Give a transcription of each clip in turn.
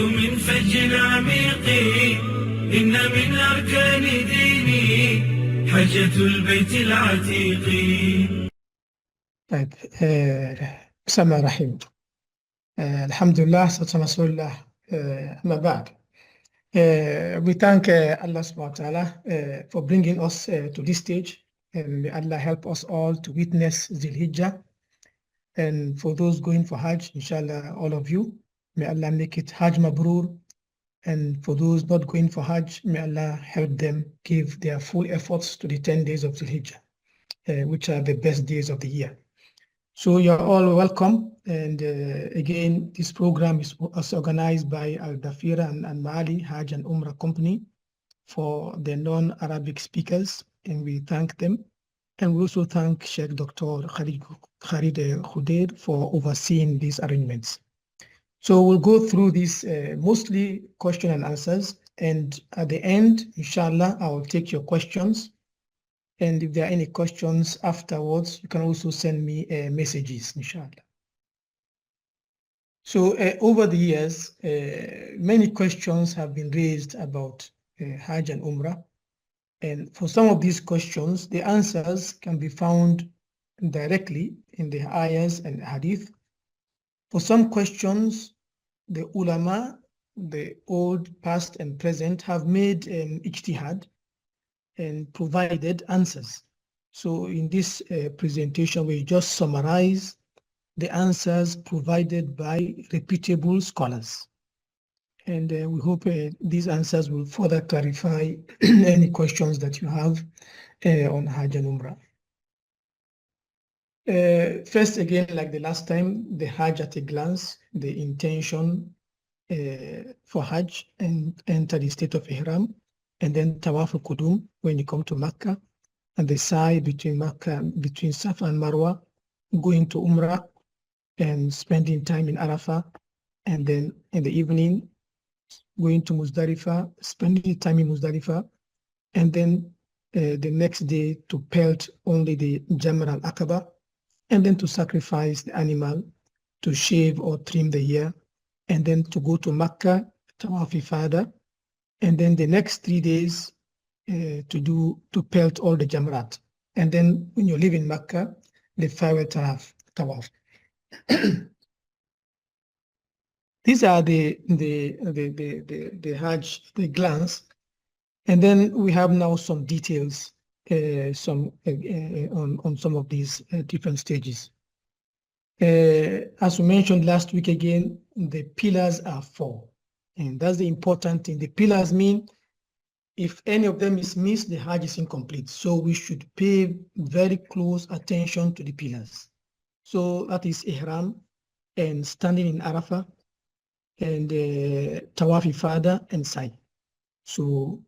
من فج عميق إن من أركان ديني حجة البيت العتيق. طيب بسم الله الرحمن الرحيم. الحمد لله صلى رسول الله. أما بعد, we thank Allah subhanahu wa ta'ala for bringing us to this stage, and may Allah help us all to witness Dhul Hijjah. And for those going for Hajj, inshallah, all of you, may Allah make it Hajj Mabrur. And for those not going for Hajj, may Allah help them give their full efforts to the 10 days of Dhul Hijjah, which are the best days of the year. So you're all welcome. And again, this program is organized by Al-Dafira and Maali Hajj and Umrah Company for the non-Arabic speakers, and we thank them. And we also thank Sheikh Dr. Khalid Khudair for overseeing these arrangements. So we'll go through these mostly question and answers, and at the end, inshallah, I will take your questions. And if there are any questions afterwards, you can also send me messages, inshallah. So over the years, many questions have been raised about Hajj and Umrah. And for some of these questions, the answers can be found directly in the ayahs and hadith. For some questions, the ulama, the old, past, and present, have made ijtihad and provided answers. So in this presentation, we just summarize the answers provided by reputable scholars. And we hope these answers will further clarify any questions that you have on Hajj and Umrah. First, again, like the last time, the Hajj at a glance, the intention for Hajj and enter the state of Ihram, and then Tawaf al-Qudum when you come to Makkah, and the sa'i between Makkah, between Safa and Marwa, going to Umrah and spending time in Arafah, and then in the evening going to Muzdalifah, spending time in Muzdalifah, and then the next day to pelt only the Jamr al-Aqaba, and then to sacrifice the animal, to shave or trim the hair, and then to go to Makkah, Tawaf Ifada, and then the next 3 days to pelt all the Jamrat. And then when you live in Makkah, the farewell Tawaf. These are the Hajj, the glance. And then we have now some details on some of these different stages. As we mentioned last week again, the pillars are 4. And that's the important thing. The pillars mean if any of them is missed, the Hajj is incomplete. So we should pay very close attention to the pillars. So that is Ihram and standing in Arafah and Tawaf Ifada and Sa'i. So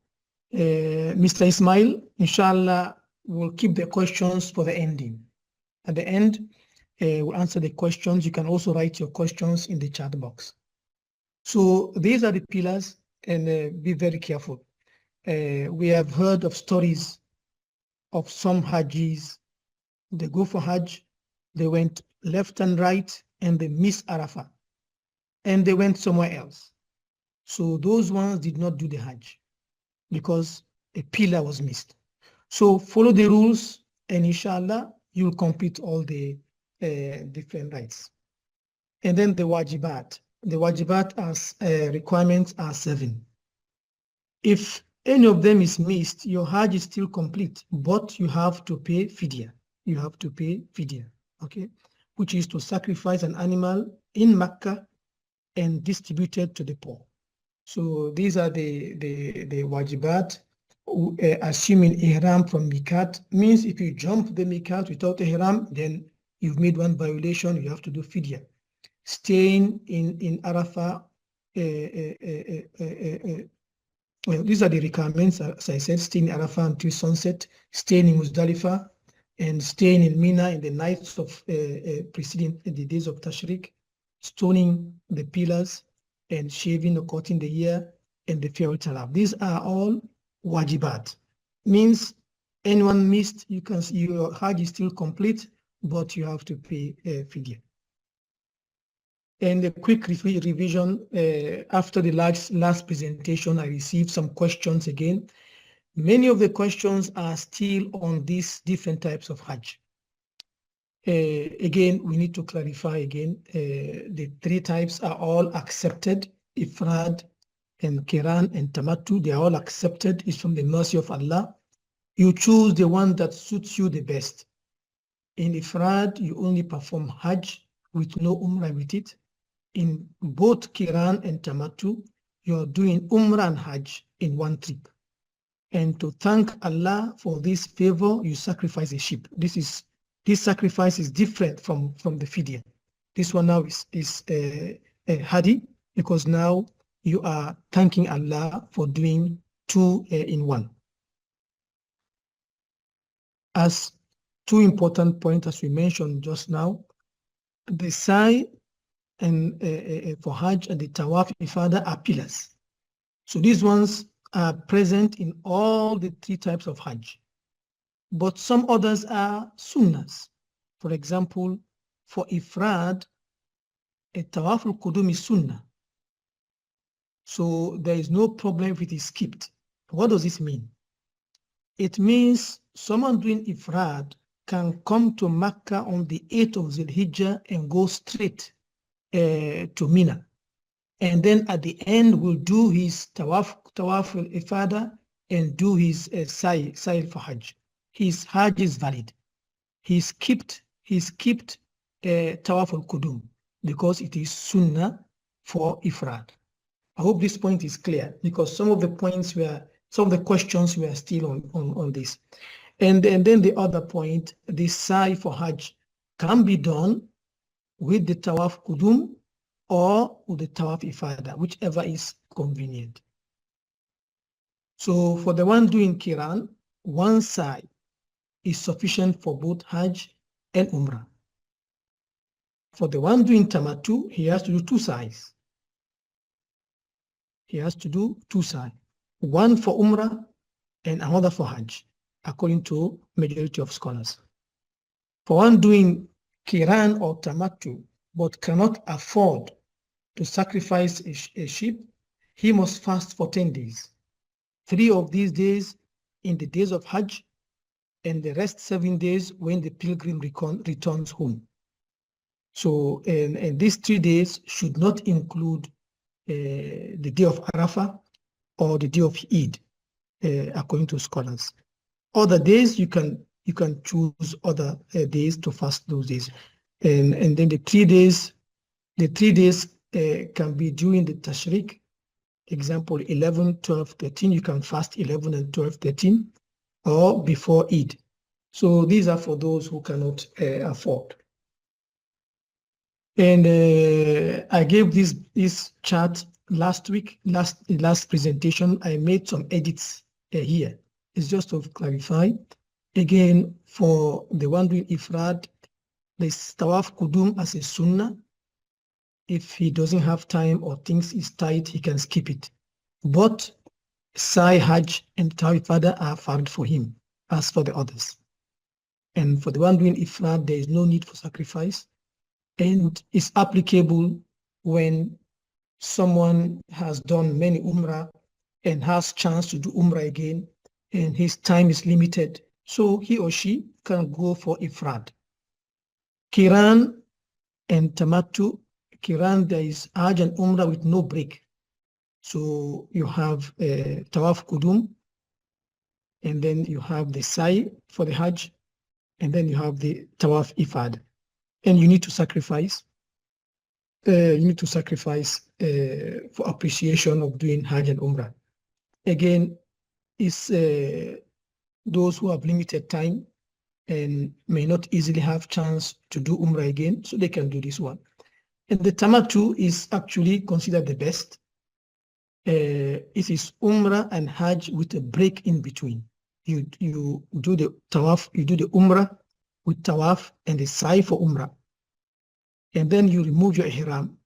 Mr. Ismail, inshallah, will keep the questions for the ending. At the end, we'll answer the questions. You can also write your questions in the chat box. So these are the pillars, and be very careful. We have heard of stories of some Hajjis. They go for Hajj, they went left and right, and they missed Arafah, and they went somewhere else. So those ones did not do the Hajj because a pillar was missed. So follow the rules, and inshallah, you'll complete all the different rites. And then the wajibat. The wajibat as requirements are 7. If any of them is missed, your Hajj is still complete, but you have to pay fidya. You have to pay fidya, okay? Which is to sacrifice an animal in Makkah and distribute it to the poor. So these are the wajibat. Assuming ihram from miqat means if you jump the miqat without ihram, then you've made one violation. You have to do fidya. Staying in Arafah. Well, these are the requirements. As I said, staying in Arafah until sunset, staying in Muzdalifah, and staying in Mina in the nights of preceding the days of Tashriq, stoning the pillars, and shaving or cutting the hair, and the farewell talab. These are all wajibat. Means anyone missed, your Hajj is still complete, but you have to pay fidya. And a quick revision, after the last presentation, I received some questions again. Many of the questions are still on these different types of Hajj. Again, we need to clarify again, the three types are all accepted. Ifrad and Qiran and Tamattu, they are all accepted. It's from the mercy of Allah. You choose the one that suits you the best. In Ifrad, you only perform Hajj with no Umrah with it. In both Qiran and Tamattu, you're doing Umrah and Hajj in one trip. And to thank Allah for this favor, you sacrifice a sheep. This sacrifice is different from the fidya. This one now is a hadi, because now you are thanking Allah for doing two in one. As two important points, as we mentioned just now, the sa'i and for Hajj and the Tawaf Ifada are pillars. So these ones are present in all the three types of Hajj. But some others are sunnahs. For example, for Ifrad, a Tawaf al-Qudum is sunnah. So there is no problem if it is skipped. What does this mean? It means someone doing Ifrad can come to Mecca on the 8th of Zul-Hijjah and go straight to Mina. And then at the end will do his Tawaf al-Ifada and do his sa'i for Hajj. His Hajj is valid. He skipped Tawaf al-Qudum because it is Sunnah for Ifrad. I hope this point is clear, because some of the questions were still on this. And then the other point, the sa'i for Hajj can be done with the Tawaf Qudum or with the Tawaf Ifada, whichever is convenient. So for the one doing Qiran, one sa'i is sufficient for both Hajj and Umrah. For the one doing Tamattu, he has to do two sa'i's. He has to do two sa'i, one for Umrah and another for Hajj, according to majority of scholars. For one doing Qiran or Tamattu, but cannot afford to sacrifice a sheep, he must fast for 10 days. 3 of these days in the days of Hajj, and the rest 7 days when the pilgrim returns home. So, and these 3 days should not include the day of Arafah or the day of Eid, according to scholars. Other days you can choose other days to fast those days, and then the 3 days can be during the Tashriq. Example 11, 12, 13. You can fast 11 and 12, 13, or before Eid. So these are for those who cannot afford. And I gave this chart last week, last presentation. I made some edits here. It's just to clarify. Again, for the one doing Ifrad, there's Tawaf Qudum as a Sunnah. If he doesn't have time or things is tight, he can skip it. But Sa'i, Hajj, and Tawaf Ifada are fard for him, as for the others. And for the one doing Ifrad, there is no need for sacrifice. And it's applicable when someone has done many Umrah and has chance to do Umrah again, and his time is limited. So he or she can go for Ifrad. Qiran and Tamattu. Qiran, there is Hajj and Umrah with no break. So you have Tawaf Qudum, and then you have the Sa'i for the Hajj, and then you have the Tawaf Ifad. And you need to sacrifice. For appreciation of doing Hajj and Umrah. Again, it's those who have limited time and may not easily have chance to do Umrah again, so they can do this one. And the Tamattu is actually considered the best. It is Umrah and Hajj with a break in between. You do the Tawaf, you do the Umrah with Tawaf and the Sa'i for Umrah. And then you remove your Ihram.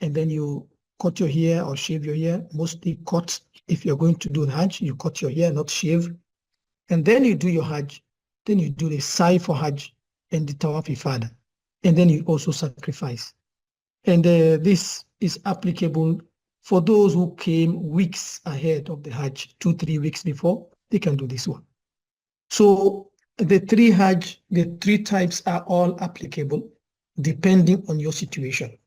And then you cut your hair or shave your hair, mostly cut. If you're going to do the Hajj, you cut your hair, not shave. And then you do your Hajj. Then you do the Sa'i for Hajj and the Tawaf Ifada. And then you also sacrifice. And this is applicable for those who came weeks ahead of the Hajj, 2-3 weeks before. They can do this one. So the three types are all applicable depending on your situation.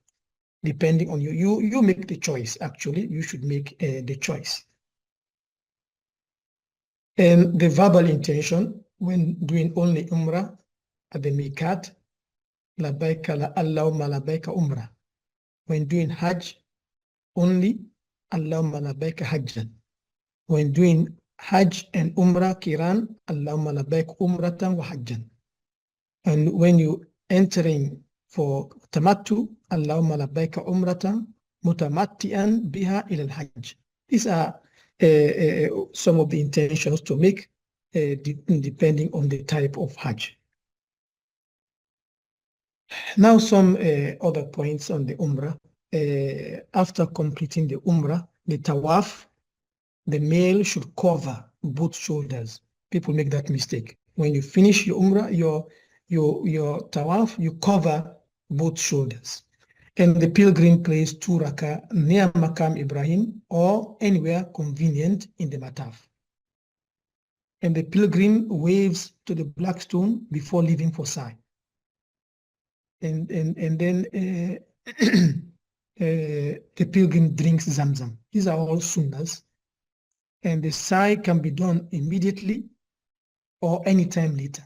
Depending on you make the choice. Actually, you should make the choice. And the verbal intention when doing only Umrah at the Miqat, Labbaika la Allahumma labbaika Umrah. When doing Hajj, only Allahumma labbaika Hajjan. When doing Hajj and Umrah Kiran, Allahumma labbaik Umratan wa Hajjan. And when you entering for Tamattu, Allahumma labbaika Umratan mutamatti'an biha ila al-Hajj. These are some of the intentions to make depending on the type of Hajj. Now some other points on the Umrah. After completing the Umrah, the Tawaf, the male should cover both shoulders. People make that mistake. When you finish your Umrah, your Tawaf, you cover both shoulders. And the pilgrim plays 2 rakah near Maqam Ibrahim or anywhere convenient in the Mataf. And the pilgrim waves to the black stone before leaving for Sa'i. And then the pilgrim drinks Zamzam. These are all sunnahs. And the Sa'i can be done immediately or anytime later.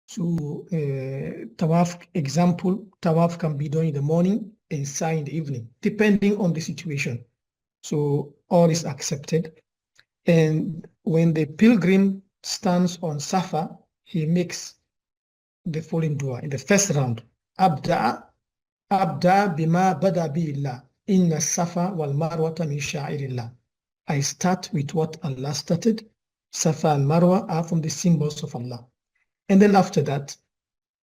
So Tawaf, example, Tawaf can be done in the morning and Sa'i in the evening, depending on the situation. So all is accepted. And when the pilgrim stands on Safa, he makes the following dua in the first round. Abda bima bada billah. Inna Safa wal Marwata min sha'irillah. I start with what Allah started. Safa and Marwa are from the symbols of Allah. And then after that,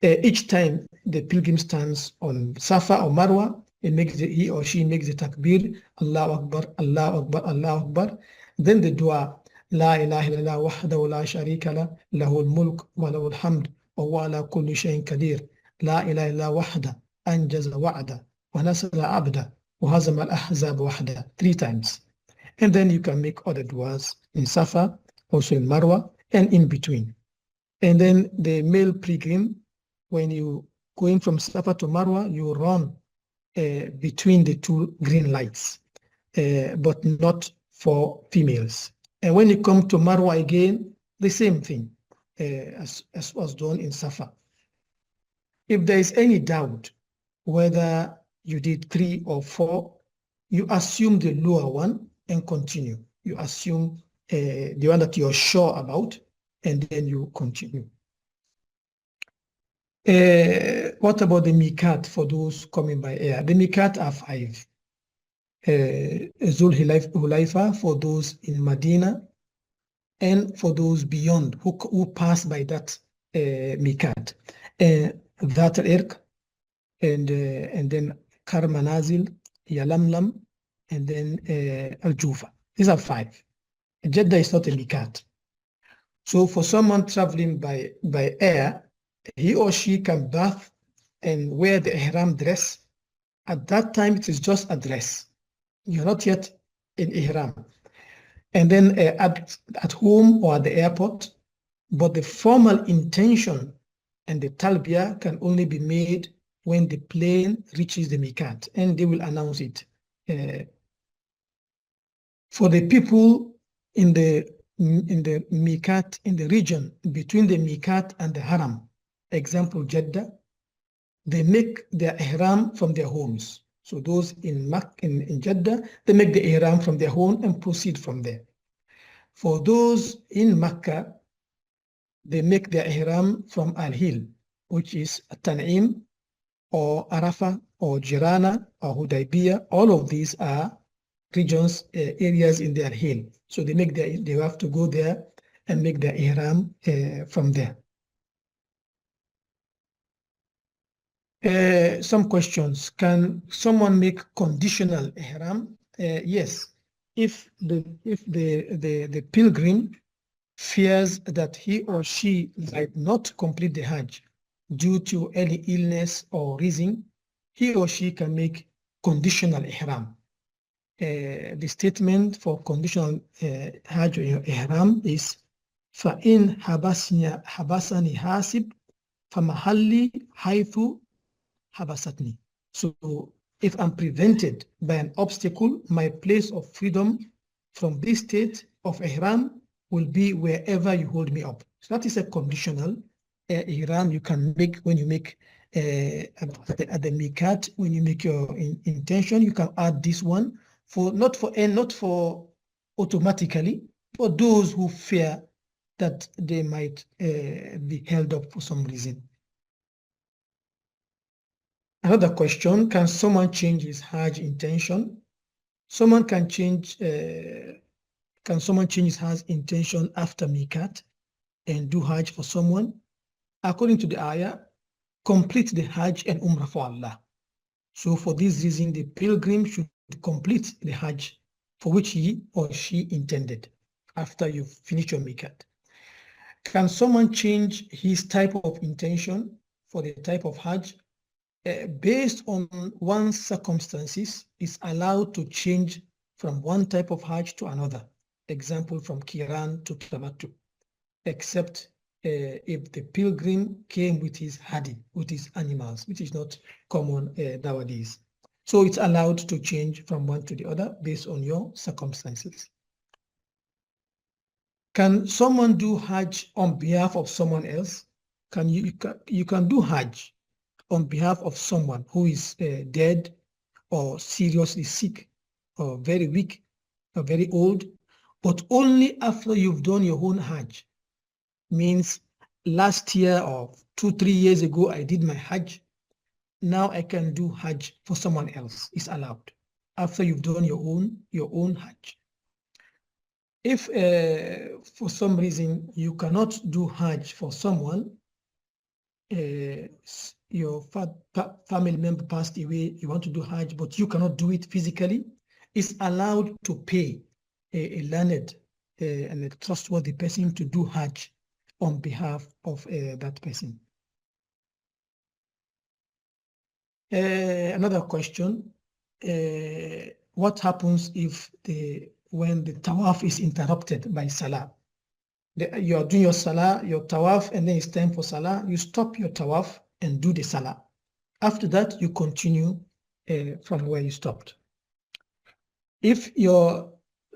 each time the pilgrim stands on Safa or Marwa, he or she makes the takbir, Allahu Akbar, Allahu Akbar, Allahu Akbar. Then the dua, La ilaha illallah wahdahu la sharika la, lahul mulk wa lahul hamd, wa huwa ala kulli shay'in qadir. La ilaha illallah wahda, anjaza wa'da, wa nasala abda, wa hazama al-ahzab wahda. 3 times. And then you can make other duas in Safa, also in Marwa, and in between. And then the male pilgrim, when you going from Safa to Marwa, you run between the 2 green lights, but not for females. And when you come to Marwa again, the same thing as was done in Safa. If there is any doubt whether you did 3 or 4, you assume the lower one and continue. You assume the one that you're sure about, and then you continue. What about the Miqat for those coming by air? The Miqat are 5. Zul Hulaifa for those in Medina, and for those beyond who pass by that Miqat. That Irq, and then Kar Manazil, Yalamlam, and then Al-Jufa. These are 5. Jeddah is not a Miqat. So for someone traveling by air, he or she can bath and wear the ihram dress. At that time, it is just a dress. You're not yet in ihram. And then at home or at the airport, but the formal intention and the talbiyah can only be made when the plane reaches the Miqat, and they will announce it. For the people in the Miqat, in the region between the Miqat and the Haram, example Jeddah, they make their ihram from their homes. So those in Jeddah, they make the ihram from their home and proceed from there. For those in Makkah, they make their ihram from Al-Hil, which is Tan'im or Arafah or Jirana or Hudaybiyah. All of these are regions, areas in the Al-Hil. So they have to go there and make their ihram from there. Some questions. Can someone make conditional ihram? Yes. If the pilgrim fears that he or she might not complete the Hajj due to any illness or reason, he or she can make conditional ihram. The statement for conditional Hajj or ihram is فَإِنْ حَبَسَنِي حَاسِبْ فَمَحَلِّي حَيْثُ حَبَسَتْنِي. So if I'm prevented by an obstacle, my place of freedom from this state of ihram will be wherever you hold me up. So that is a conditional ihram you can make when you make at the miqat, when you make your intention. You can add this one for not for automatically, for those who fear that they might be held up for some reason. Another question, can someone change his Hajj intention? Someone can change his Hajj intention after miqat and do Hajj for someone? According to the ayah, complete the Hajj and Umrah for Allah. So for this reason, the pilgrim should complete the Hajj for which he or she intended after you finish your miqat. Can someone change his type of intention for the type of Hajj? Based on one's circumstances, is allowed to change from one type of Hajj to another. Example, from Qiran to Tamattu, except if the pilgrim came with his hadi, with his animals, which is not common nowadays. So it's allowed to change from one to the other based on your circumstances. Can someone do Hajj on behalf of someone else? You can do Hajj on behalf of someone who is dead or seriously sick or very weak or very old, but only after you've done your own Hajj. Means last year or 2-3 years ago, I did my Hajj. Now I can do Hajj for someone else. It's allowed after you've done your own Hajj. If for some reason you cannot do Hajj for someone, your family member passed away, you want to do Hajj, but you cannot do it physically, it's allowed to pay a learned and a trustworthy person to do Hajj on behalf of that person. Another question, what happens if when the tawaf is interrupted by salah? You are doing your salah, your tawaf, and then it's time for salah. You stop your tawaf and do the salah. After that, you continue from where you stopped. If your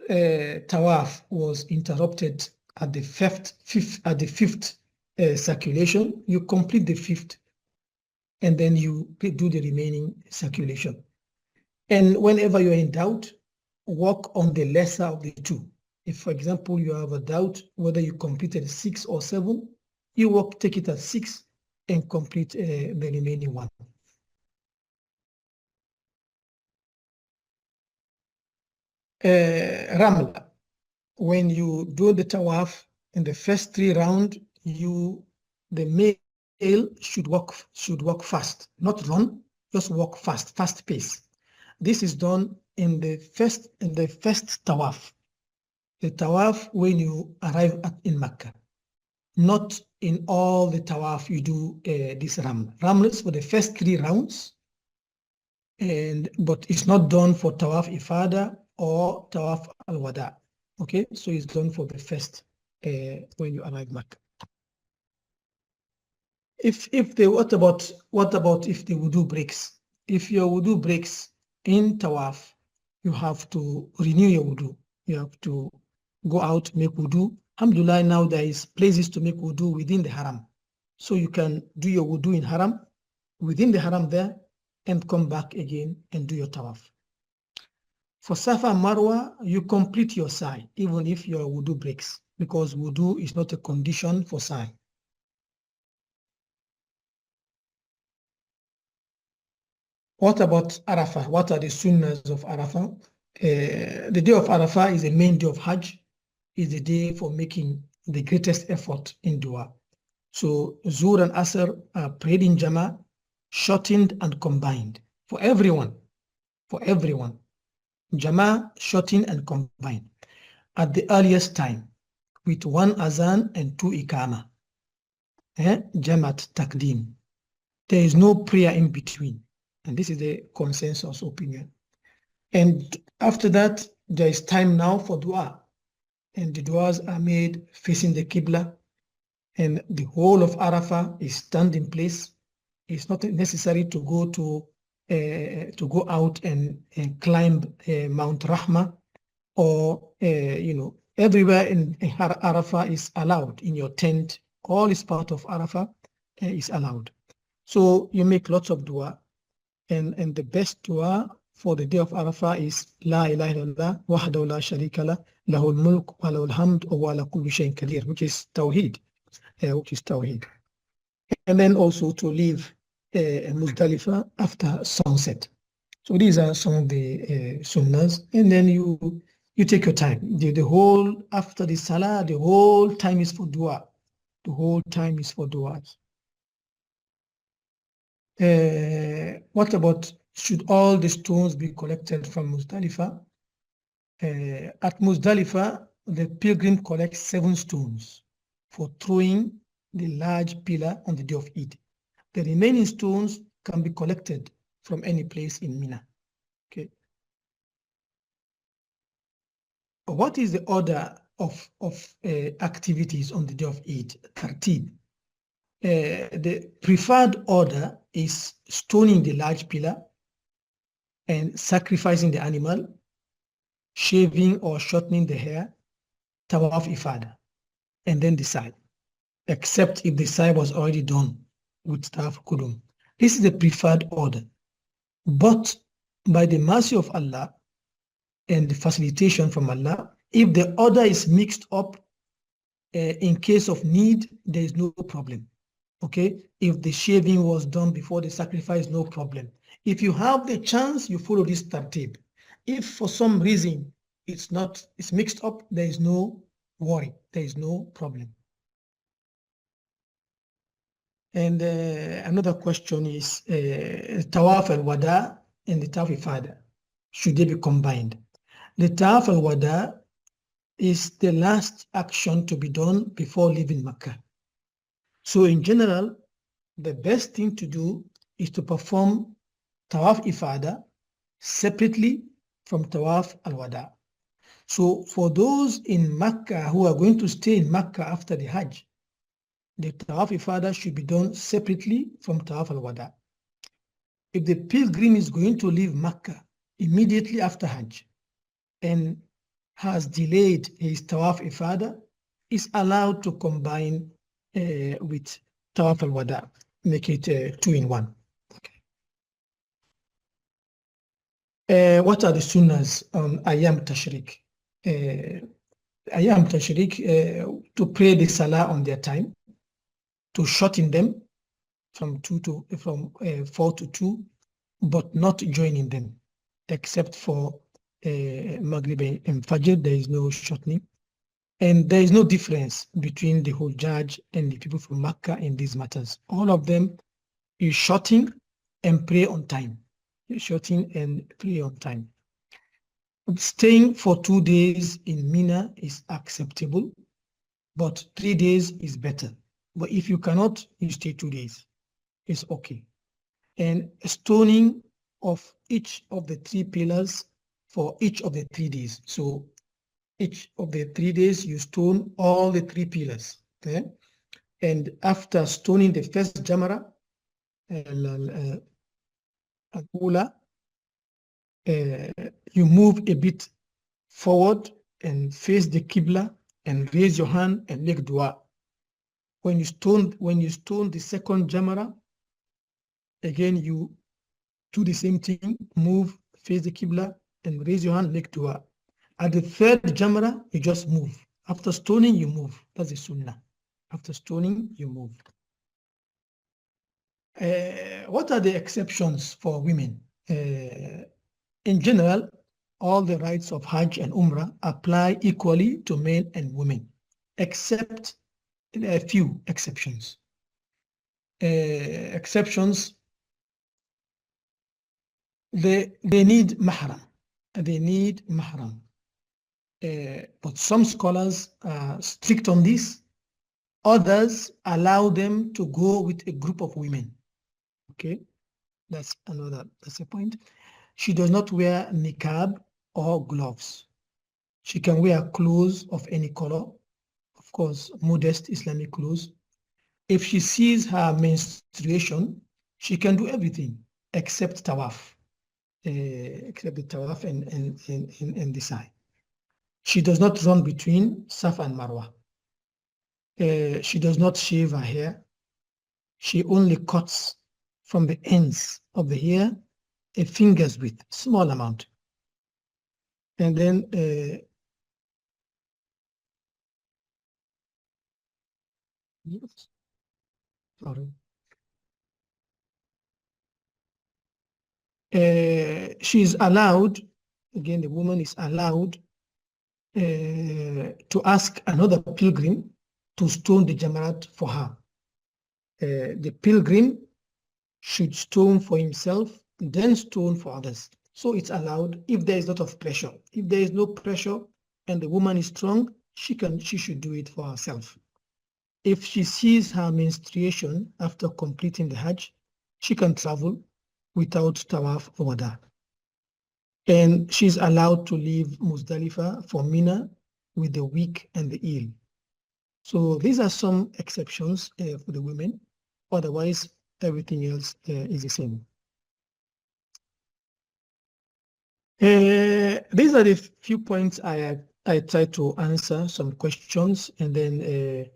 tawaf was interrupted at the fifth circulation, you complete the fifth, and then you do the remaining circulation. And whenever you're in doubt, work on the lesser of the two. If, for example, you have a doubt whether you completed 6 or 7, you take it at 6 and complete the remaining one. Ramla. When you do the tawaf in the first 3 rounds, the male should walk fast, not run, just walk fast pace. This is done in the first tawaf. The tawaf when you arrive in Mecca, not in all the tawaf you do this ramla. Ramla is for the first 3 rounds, but it's not done for tawaf ifada or tawaf al-wada. Okay, so it's done for the first when you arrive Mecca. What about if the wudu breaks? If your wudu breaks in tawaf, you have to renew your wudu. You have to go out, make wudu. Alhamdulillah, now there is places to make wudu within the haram. So you can do your wudu in haram, within the haram there, and come back again and do your tawaf. For Safa and Marwa, you complete your sa'i, even if your wudu breaks, because wudu is not a condition for sa'i. What about Arafah? What are the sunnahs of Arafah? The day of Arafah is the main day of Hajj, is the day for making the greatest effort in dua. So Zuhr and Asr are prayed in Jama, shortened and combined for everyone. Jama, shortened and combined at the earliest time with 1 azan and 2 ikama. Jamat takdim. There is no prayer in between. And this is the consensus opinion. And after that, there is time now for dua. And the duas are made facing the Qibla. And the whole of Arafah is stand in place. It's not necessary to go out and climb Mount Rahma, or everywhere in Arafah is allowed. In your tent, all is part of Arafah is allowed. So you make lots of dua, and the best dua for the day of Arafah is La ilaha illallah wahdahu la sharika lah lahul mulk wa lahul hamd wa ala kulli shay'in qadir, which is Tawheed. And then also to leave Muzdalifah after sunset. So these are some of the sunnahs. And then you take your time. The whole, after the salah, the whole time is for dua. The whole time is for dua. What about, should all the stones be collected from Muzdalifah? At Muzdalifah, the pilgrim collects 7 stones for throwing the large pillar on the day of Eid. The remaining stones can be collected from any place in Mina. Okay. What is the order of activities on the day of Eid? Tartib. The preferred order is stoning the large pillar and sacrificing the animal, shaving or shortening the hair, tawaf ifada, and then decide, except if the sa'i was already done with tawaf kudum. This is the preferred order. But by the mercy of Allah and the facilitation from Allah, if the order is mixed up, in case of need, there is no problem. Okay, if the shaving was done before the sacrifice, no problem. If you have the chance, you follow this tartib. If for some reason it's mixed up, there is no worry, there is no problem. And another question is Tawaf al-Wada and the Tawaf Ifada. Should they be combined? The Tawaf al-Wada is the last action to be done before leaving Makkah. So in general, the best thing to do is to perform Tawaf Ifada separately from Tawaf al-Wada. So for those in Makkah who are going to stay in Makkah after the Hajj, the Tawaf Ifada should be done separately from Tawaf al-Wada. If the pilgrim is going to leave Makkah immediately after Hajj and has delayed his Tawaf Ifada, is allowed to combine with Tawaf al-Wada, make it 2 in 1. Okay. What are the sunnahs on Ayam Tashriq? Ayam Tashriq, to pray the Salah on their time, to shorten them from 4 to 2, but not joining them, except for Maghrib and Fajr. There is no shortening. And there is no difference between the Hujjaj and the people from Makkah in these matters. All of them is shorting and pray on time. Shorting and pray on time. Staying for 2 days in Mina is acceptable, but 3 days is better. But if you cannot, you stay 2 days. It's okay. And stoning of each of the 3 pillars for each of the 3 days. So each of the 3 days, you stone all the 3 pillars. Okay? And after stoning the first Jamara, you move a bit forward and face the Qibla and raise your hand and make dua. When you stone the second Jamara, again you do the same thing, move, face the Qibla and raise your hand, make dua. At the third Jamara, you just move. After stoning, you move. That's the sunnah. After stoning, you move. What are the exceptions for women? In general, all the rites of Hajj and Umrah apply equally to men and women, except a few exceptions. Exceptions, they need mahram. They need mahram. But some scholars are strict on this. Others allow them to go with a group of women. Okay. That's a point. She does not wear niqab or gloves. She can wear clothes of any color, of course, modest Islamic clothes. If she sees her menstruation, she can do everything except tawaf, except the tawaf and the sa'i. She does not run between Safa and Marwa. She does not shave her hair. She only cuts from the ends of the hair a finger's width, small amount. And then sorry. She is allowed, again, the woman is allowed to ask another pilgrim to stone the Jamarat for her. The pilgrim should stone for himself, then stone for others. So it's allowed if there is a lot of pressure. If there is no pressure and the woman is strong, she should do it for herself. If she sees her menstruation after completing the Hajj, she can travel without tawaf or wada. And she's allowed to leave Muzdalifah for Mina with the weak and the ill. So these are some exceptions for the women. Otherwise, everything else is the same. These are the few points I tried to answer some questions, and then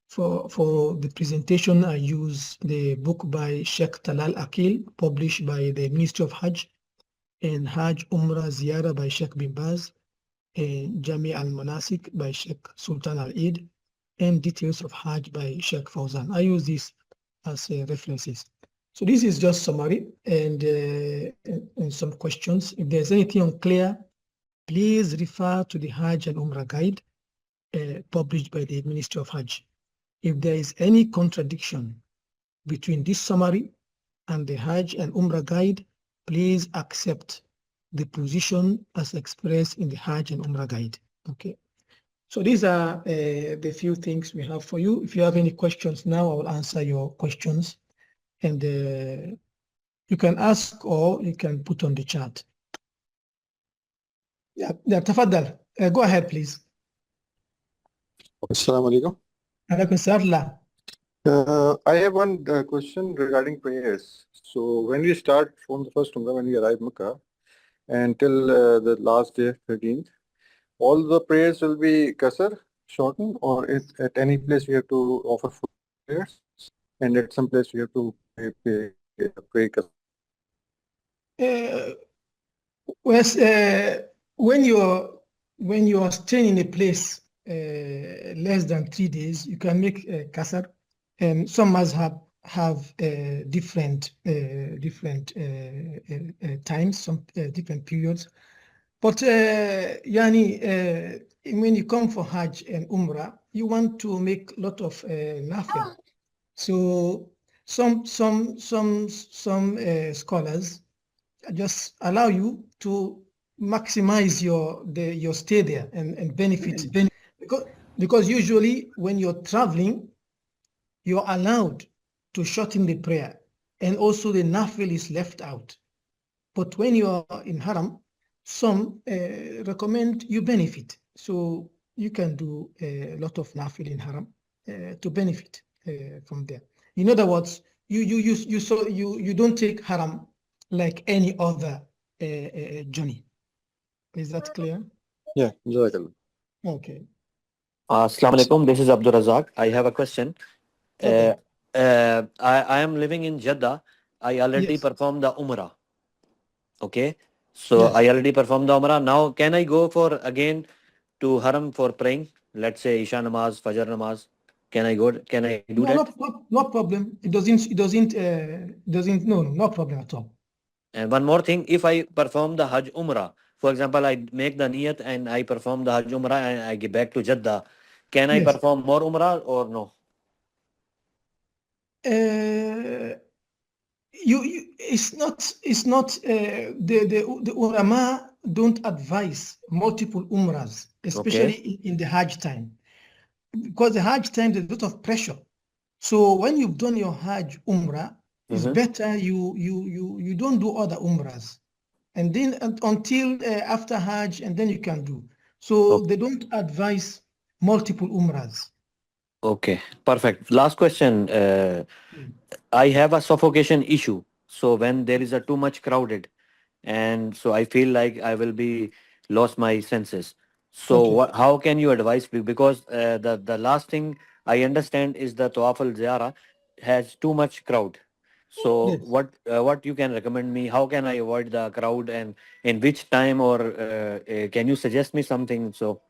for the presentation, I use the book by Sheikh Talal Akil, published by the Ministry of Hajj, and Hajj Umrah Ziyara by Sheikh Bin Baz, and Jami al-Manasik by Sheikh Sultan al-Eid, and Details of Hajj by Sheikh Fawzan. I use these as references. So this is just summary and some questions. If there's anything unclear, please refer to the Hajj and Umrah guide published by the Ministry of Hajj. If there is any contradiction between this summary and the Hajj and Umrah guide, please accept the position as expressed in the Hajj and Umrah guide. Okay. So these are the few things we have for you. If you have any questions now, I will answer your questions. And you can ask or you can put on the chat. Yeah, Tafaddal. Go ahead, please. Assalamu alaikum. Alaikum salam. I have one question regarding prayers. So when we start from the first Umrah, when we arrive Makkah, until the last day, 13th, all the prayers will be qasr, shortened, or at any place we have to offer full prayers, and at some place we have to pray qasr. When you're staying in a place less than 3 days, you can make qasr, and some mazhab have different times, some different periods. But when you come for Hajj and Umrah, you want to make a lot of nafil. So some scholars just allow you to maximize your stay there and benefit. Because usually when you're traveling, you're allowed to shorten the prayer, and also the nafil is left out. But when you're in Haram, some recommend you benefit. So you can do a lot of nafil in Haram to benefit from there. In other words, you don't take Haram like any other journey. Is that clear? Yeah, Jazakallah. Okay. Assalamu alaikum. This is Abdul Razak. I have a question. Okay. I am living in Jeddah. I already Yes. performed the Umrah. Okay. So Yes. I already performed the Umrah. Now, can I go for again to Haram for praying? Let's say Isha Namaz, Fajr Namaz. Can I go? Can I do that? No problem. No problem at all. And one more thing, if I perform the Hajj Umrah, for example, I make the niyat and I perform the Hajj Umrah and I get back to Jeddah, can I Yes. perform more Umrah or no? It's not the ulama don't advise multiple umrahs, especially in the Hajj time, because the Hajj time there's a lot of pressure. So when you've done your Hajj Umrah, it's better you don't do other umrahs, and then until after Hajj, and then you can do. So they don't advise multiple umrahs. Okay, perfect. Last question. I have a suffocation issue. So when there is a too much crowded, and so I feel like I will be lost my senses. So Okay. how can you advise me? Because the last thing I understand is the Tawaf al Ziyara has too much crowd. So Yes. what you can recommend me? How can I avoid the crowd, and in which time, or can you suggest me something? So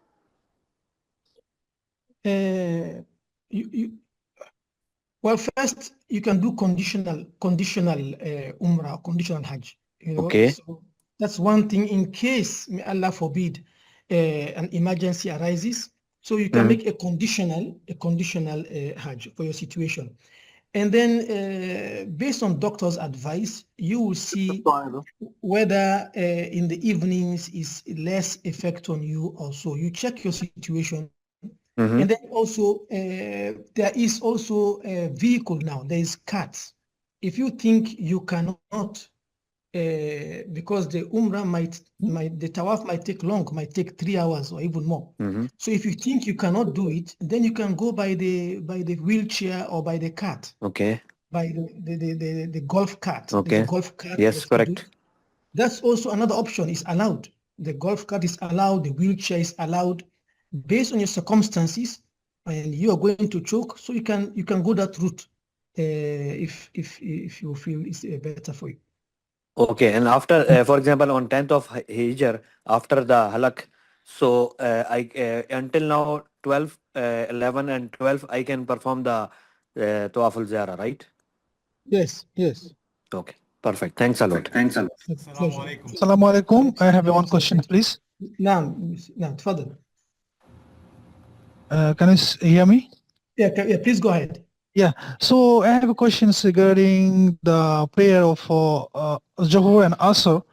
You well, first you can do conditional umrah, conditional Hajj. okay. So that's one thing in case, may Allah forbid, an emergency arises. So you can make a conditional Hajj for your situation. And then based on doctor's advice, you will see whether in the evenings is less effect on you or so. You check your situation. And then also, there is also a vehicle now. There is carts. If you think you cannot, because the Umrah the Tawaf might take long, might take 3 hours or even more. So if you think you cannot do it, then you can go by the wheelchair or by the cart, Okay. by the golf cart. There's a Okay. golf cart Yes, that can do correct. it. That's also another option, is allowed. The golf cart is allowed, the wheelchair is allowed, based on your circumstances, and you are going to choke, so you can go that route if you feel it's better for you. Okay, and after, for example, on 10th of Hijr, after the halak, so I until now 12, 11 and 12, I can perform the Tawaf al-Ziyara, right? Yes, yes. Okay, perfect. Thanks a lot. Pleasure. Assalamu alaikum. I have one question, please. نعم نعم تفضل. Can you hear me? Yeah, please go ahead. Yeah. So I have a question regarding the prayer of Zuhur and Asr,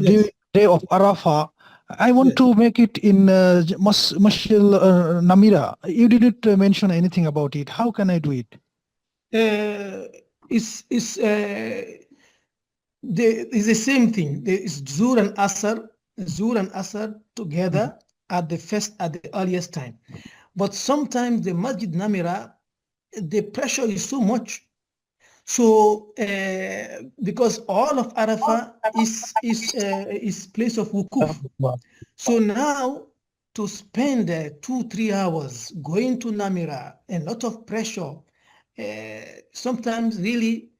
Yes. day of Arafah. I want Yes. to make it in Masjid Namira. You didn't mention anything about it. How can I do it? It's the same thing. There is Zuhr and Asr together at the earliest time. But sometimes the Masjid Namira, the pressure is so much. So because all of Arafah is place of wukuf. So now to spend 2-3 hours going to Namira, a lot of pressure, sometimes really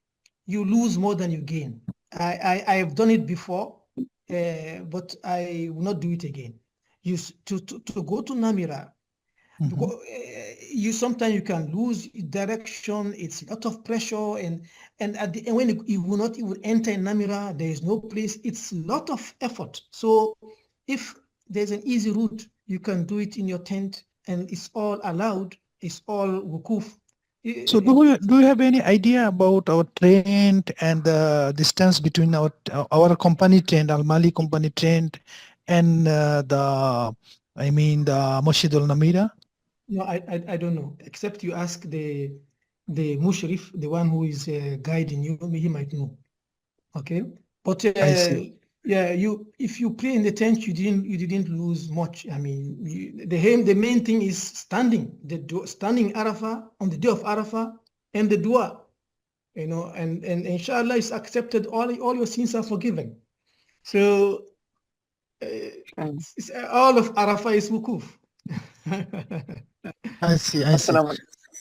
you lose more than you gain. I have done it before, but I will not do it again. To go to Namira, because you sometimes you can lose direction. It's a lot of pressure, and at the end, when you will not even enter Namira, there is no place. It's a lot of effort. So if there's an easy route, you can do it in your tent, and it's all allowed. It's all wukuf. So do you have any idea about our trend and the distance between our company trend, Al Mali company trend, and the Masjid Al Namira? No, I don't know. Except you ask the mushrif, the one who is guiding you. He might know. Okay, but I see. yeah, if you pray in the tent, you didn't lose much. I mean, the main thing is standing Arafah on the day of Arafah, and the dua, and inshallah is accepted. All your sins are forgiven. So all of Arafah is wukuf. I see. I see. Yeah,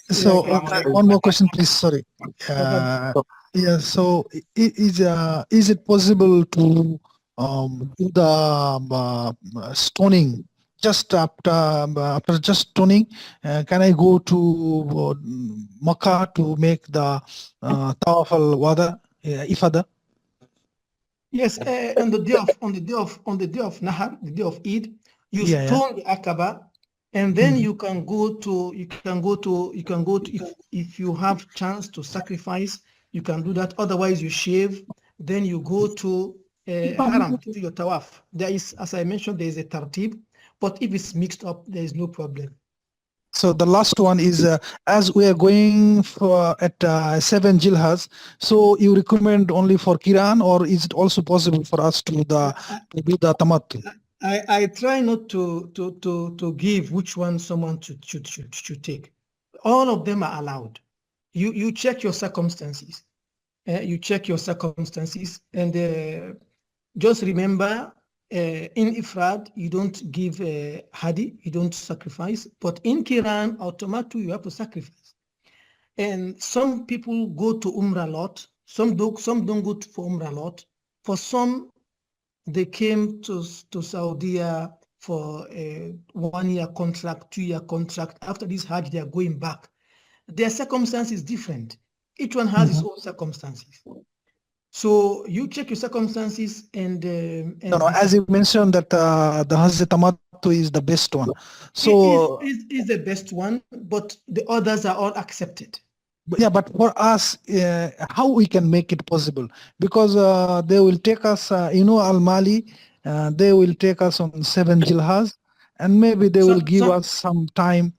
So okay. one more question, please. Sorry. Okay. Yeah. So is it possible to do the stoning just after just stoning? Can I go to Makkah to make the Tawaf al Wada, Ifada? Yes, on the day of Nahar, the day of Eid, you Yeah. stone the Aqaba, and then you can go to if you have chance to sacrifice, you can do that. Otherwise, you shave, then you go to Haram to do your tawaf. There is, as I mentioned, there is a tartib, but if it's mixed up, there is no problem. So the last one is as we are going for at 7 Jilhaz, so you recommend only for Kiran, or is it also possible for us to do the tamattu? I try not to give which one someone should take. All of them are allowed. You check your circumstances. You check your circumstances, and just remember, in Ifrad, you don't give hadi, you don't sacrifice, but in Kiran, automatically you have to sacrifice. And some people go to Umrah a lot, some don't go for Umrah a lot. For some, they came to Saudi for a 1-year contract, 2-year contract. After this Hajj, they are going back. Their circumstance is different. Each one has his own circumstances. So you check your circumstances and No, as you mentioned that the Hajj tamattu is the best one. So is the best one, but the others are all accepted. yeah, but for us, how we can make it possible? Because they will take us, Al Mali, they will take us on 7 Jilhaz, and maybe they will give us some time.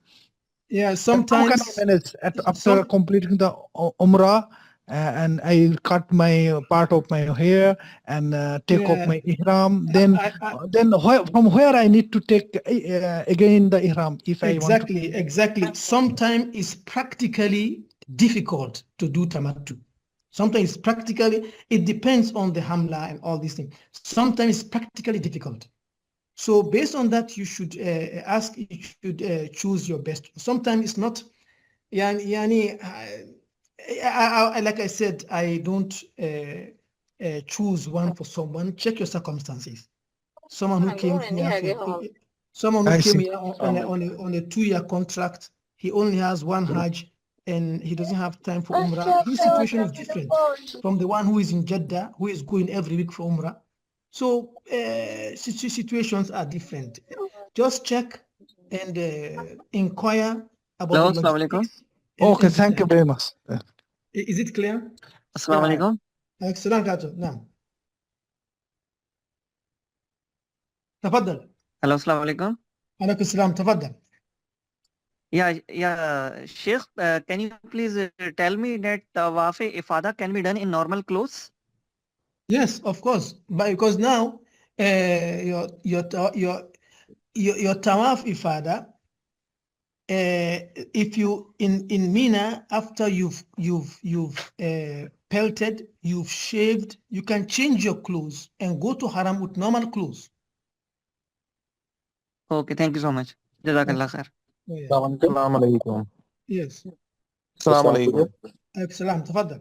Yeah, sometimes. How can I manage after completing the Umrah? And I cut my part of my hair and take off my ihram. Then from where I need to take again the ihram if I want to. Exactly. Sometimes it's practically difficult to do tamattu. Sometimes practically, it depends on the hamla and all these things. Sometimes it's practically difficult. So based on that, you should choose your best. Sometimes it's not. Like I said, I don't choose one for someone. Check your circumstances. Someone who came here on a 2-year contract, he only has one Hajj and he doesn't have time for Umrah. His situation is different from the one who is in Jeddah, who is going every week for Umrah. So situations are different. Just check and inquire about the logistics. Okay, thank you very much. Is it clear? Assalamu alaikum. Excellent. نعم. تفضل. Hello, assalamu alaikum. عليكم السلام. تفضل. Yeah, Sheikh, can you please tell me that Tawaf-e-Ifada can be done in normal clothes? Yes, of course. Because now your Tawaf Ifada, if you in Mina, after you've pelted, you've shaved, you can change your clothes and go to Haram with normal clothes. Okay, thank you so much. Jazakallah khair. Assalamu alaikum. Yes. Assalamu alaikum. Excellent. تفضل.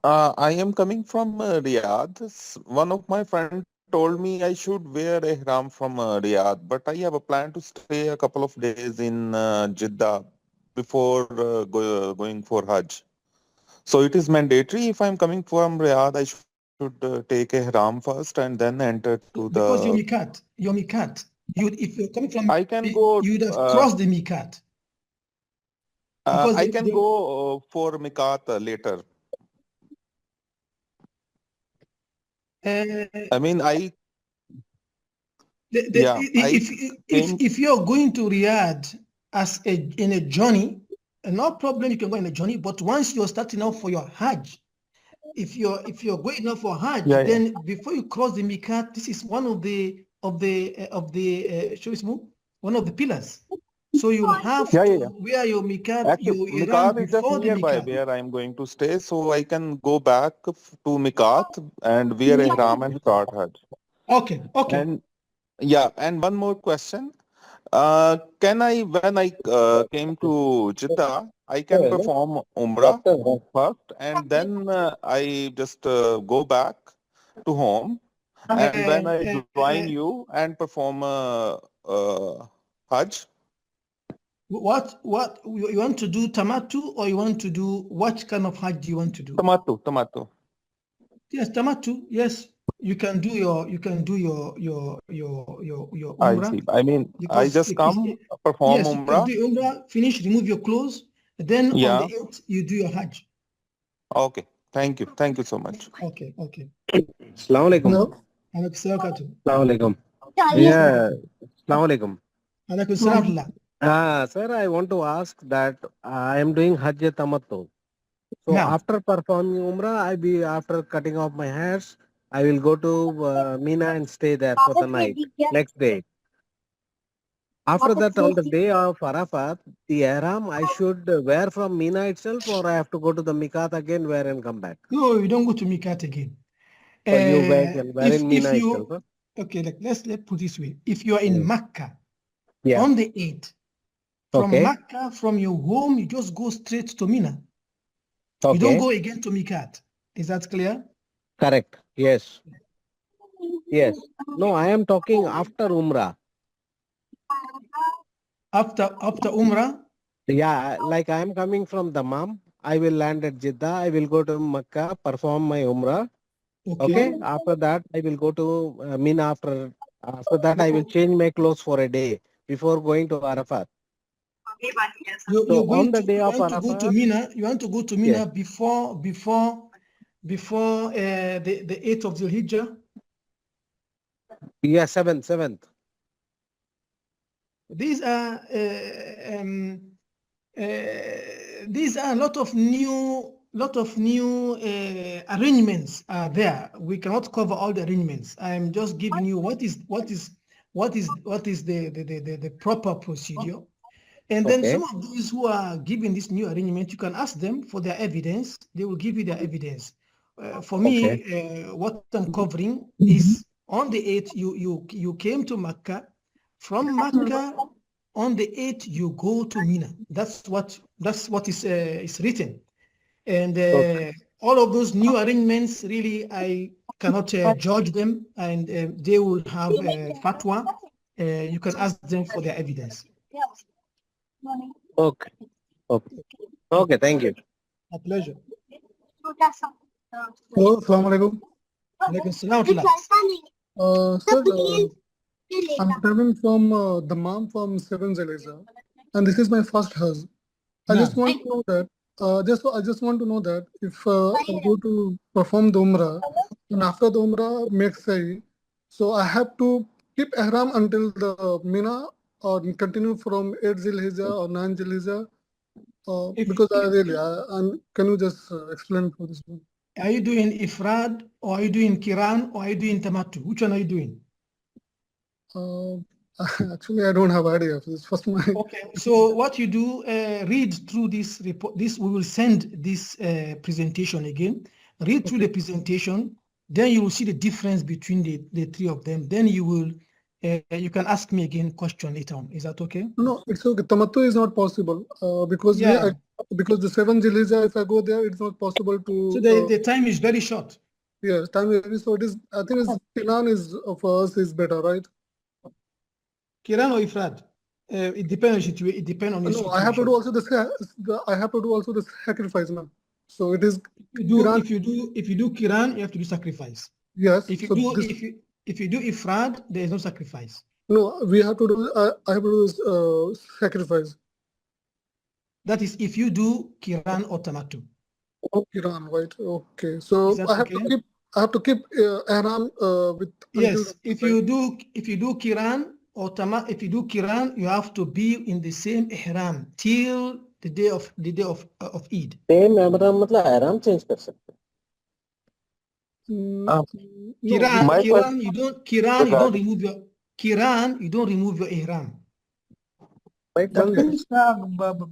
I am coming from Riyadh. One of my friends told me I should wear ihram from Riyadh, but I have a plan to stay a couple of days in Jeddah before going for Hajj. So it is mandatory if I'm coming from Riyadh, I should take ihram first and then enter to the. Because your mikat. If you're coming from, I can go. you'd have crossed the mikat. I can go for mikat later. I mean, if you're going to Riyadh in a journey, no problem, you can go in a journey. But once you're starting out for your Hajj, if you're going out for Hajj, then before you cross the mikat, this is one of the one of the pillars. So you have to wear your mikat. Actually, mikat is just nearby where I'm going to stay, so I can go back to mikat and wear ihram and start Hajj. Okay. And one more question. When I came to Jeddah, I can perform Umrah first and then I just go back to home. And when I join you and perform Hajj. What you want to do tamattu, or you want to do what kind of Hajj do you want to do? Tamattu. Yes, tamattu. Yes, you can do your Umrah. I see. I mean, I just come perform yes, Umrah. You can do Umrah, finish, remove your clothes, then on the 8th you do your Hajj. Okay. Thank you so much. Okay. Assalamu alaikum. No. Alaikum alaikum. Yeah. Assalamu alaikum. salam. Sir, I want to ask that I am doing Hajj Tamattu. So Now, after performing Umrah, after cutting off my hairs, I will go to Mina and stay there for the night. Next day. After that, on the day of Arafat, the ihram I should wear from Mina itself, or I have to go to the Mikat again, wear and come back. no, you don't go to Mikat again. So you wear in Mina If itself. you Huh? okay, like let's put this way. If you are in Mm. Mecca Yeah. on the 8th, from Okay. Mecca, from your home, you just go straight to Mina. You don't Okay. go again to Mikat. Is that clear? Correct. Yes. Yes. No, I am talking after Umrah. After Umrah, Yeah, like I am coming from Dammam. I will land at Jeddah. I will go to Makkah, perform my Umrah. okay. Okay. After that, I will go to Mina. After that, I will change my clothes for a day before going to Arafat. So You're on going the to day you of want to go to Arafat, Mina. You want to go to yes, Mina before the 8th of the Hijjah. yeah, seventh. These are a lot of new arrangements are there. We cannot cover all the arrangements. I am just giving you what is the proper procedure. And then Okay. some of those who are giving this new arrangement, you can ask them for their evidence. They will give you their evidence. For Okay. me, what I'm covering is on the 8th, you came to Mecca. From Mecca, on the 8th, you go to Mina. That's what is written. And Okay. all of those new arrangements, really, I cannot judge them, and they will have fatwa. You can ask them for their evidence. Okay. Okay. Okay. Thank you. A pleasure. Hello, Assalamu alaikum. Alaikum salam wa rahmatullah. Sir, I'm traveling from Dammam from 7 Zaleja, and this is my first Hajj. I just Naam. want to know that. I just want to know that if I go to perform the Umrah, and after the Umrah make Sa'i, so I have to keep ihram until the Mina or continue from 8 Zilhijjah or 9 Zilhijjah. Because can you just explain for this one? Are you doing ifrad, or are you doing kiran, or are you doing tamattu? Which one are you doing? Actually, I don't have idea. This is first my. Okay, so what you do, read through this report. We will send this presentation again. Read through the presentation, then you will see the difference between the three of them. Then you can ask me again question later on. Is that okay? No, it's okay. Tamattu is not possible because Yeah. because the 7 Zilhijjah, if I go there, it's not possible to. So the time is very short. Yes, time is so it is. I think Kiran is for us is better, right? Kiran or ifrad? It depends on situation. It depends on your No, situation. I have to do also I have to do also the sacrifice now. So it is. If you do kiran, you have to do sacrifice. Yes. If you So do this, if you do ifrad, there is no sacrifice. no, we have to do. I have to do this, sacrifice. That is if you do kiran or tamattu. Kiran, right? Okay. So Is that okay? I have to keep ihram with. Yes. If you do kiran or if you do kiran, you have to be in the same ihram till the day of Eid. Same ihram मतलब ihram change कर सकते हैं. No, Kiran, you don't remove your kiran. You don't remove your ihram. That means,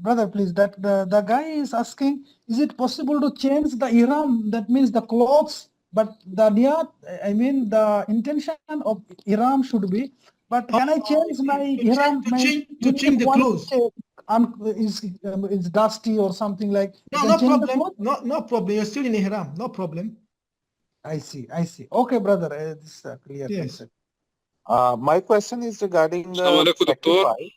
brother, please, that the guy is asking, is it possible to change the ihram? That means the clothes, but the niyat, I mean, the intention of ihram should be, but can I change my ihram? To change the clothes? Is dusty or something like. No problem. No problem. You're still in ihram. No problem. I see. Okay, brother, this is a clear Yes. concept. My question is regarding Assalamu the alaikum, doctor. sacrifice.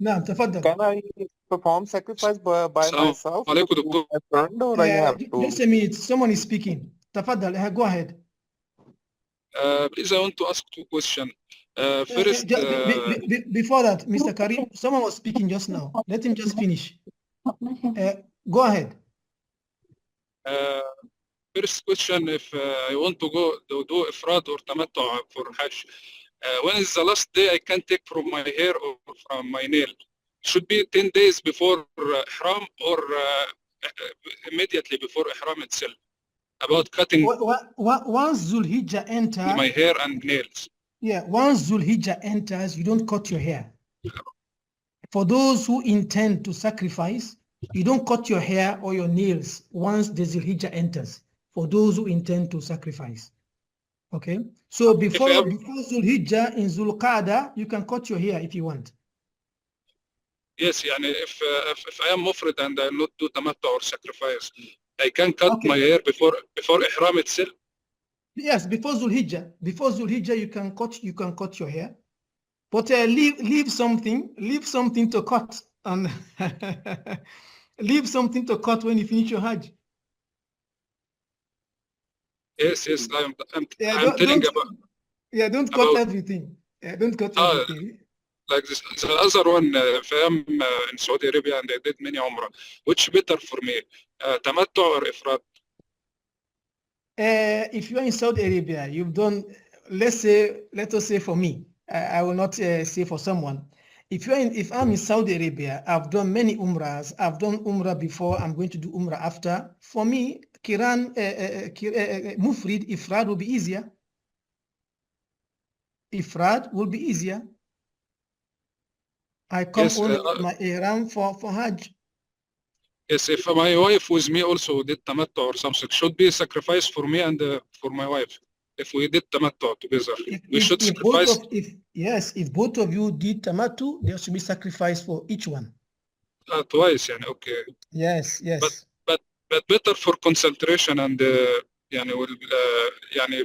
نعم تفضل. Can I perform sacrifice by Assalamu myself alaikum, with doctor. my friend, or I have to? Just a minute. Someone is speaking. تفضل. Go ahead. Please, I want to ask two questions. First, Before that, Mr. Karim, someone was speaking just now. Let him just finish. Go ahead. First question: if I want to go to do ifrad or tamattu for Hajj, when is the last day I can take from my hair or from my nail? should be 10 days before Ihram or immediately before Ihram itself? About cutting Once Zulhijjah enters, my hair and nails. yeah, once Zulhijjah enters, you don't cut your hair. For those who intend to sacrifice, you don't cut your hair or your nails once the Zulhijjah enters. For those who intend to sacrifice. Okay, so before Zulhijjah in Zulqa'dah, you can cut your hair if you want. Yes, yani if I am mufrid and I not do tamattu or sacrifice, I can cut my hair before Ihram itself. Yes, before Zulhijjah. Before Zulhijjah, you can cut your hair, but leave something to cut, and leave something to cut when you finish your Hajj. Yes, I'm telling about. Yeah, don't cut everything. Yeah, don't cut everything. Like this, the other one, if I am in Saudi Arabia and I did many Umrah, which better for me, tamattu or ifrad? If you are in Saudi Arabia, you've done, let us say for me, I will not say for someone. If I'm in Saudi Arabia, I've done many Umrahs. I've done Umrah before. I'm going to do Umrah after. For me, Mufrid, ifrad will be easier. Ifrad will be easier. I come only with my ihram for Hajj. Yes, if my wife with me also did tamattu or something, should be sacrifice for me and for my wife. If we did tamattu together, we should sacrifice. If both of you did tamattu, there should be sacrifice for each one. Twice, yani, okay. Yes. But better for concentration and will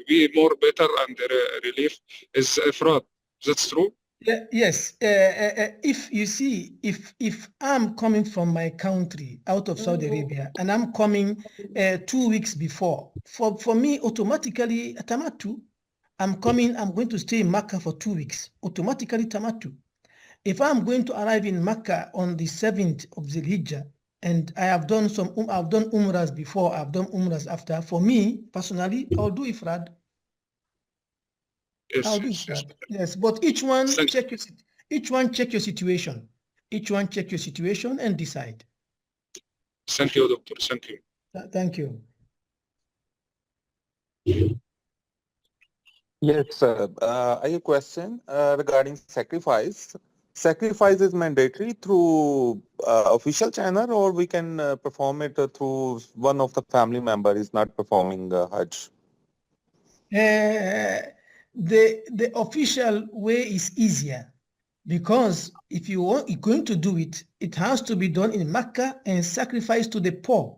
be more better and relief is ifrad. That's true. Yes. If you see, if I'm coming from my country out of Saudi Arabia and I'm coming 2 weeks before, for me automatically tamattu. I'm going to stay in Mecca for 2 weeks. Automatically tamattu. If I'm going to arrive in Mecca on the 7th of Zulhijjah, and I have done I've done Umrahs before, I've done Umrahs after. For me personally, I'll do ifrad. Yes, but each one check your situation. Each one check your situation and decide. Thank you, doctor. Thank you. Thank you. Yes, sir. I have a question regarding sacrifice. Sacrifice is mandatory through official channel, or we can perform it through one of the family member is not performing Hajj. The official way is easier, because if you're going to do it, it has to be done in Mecca and sacrifice to the poor.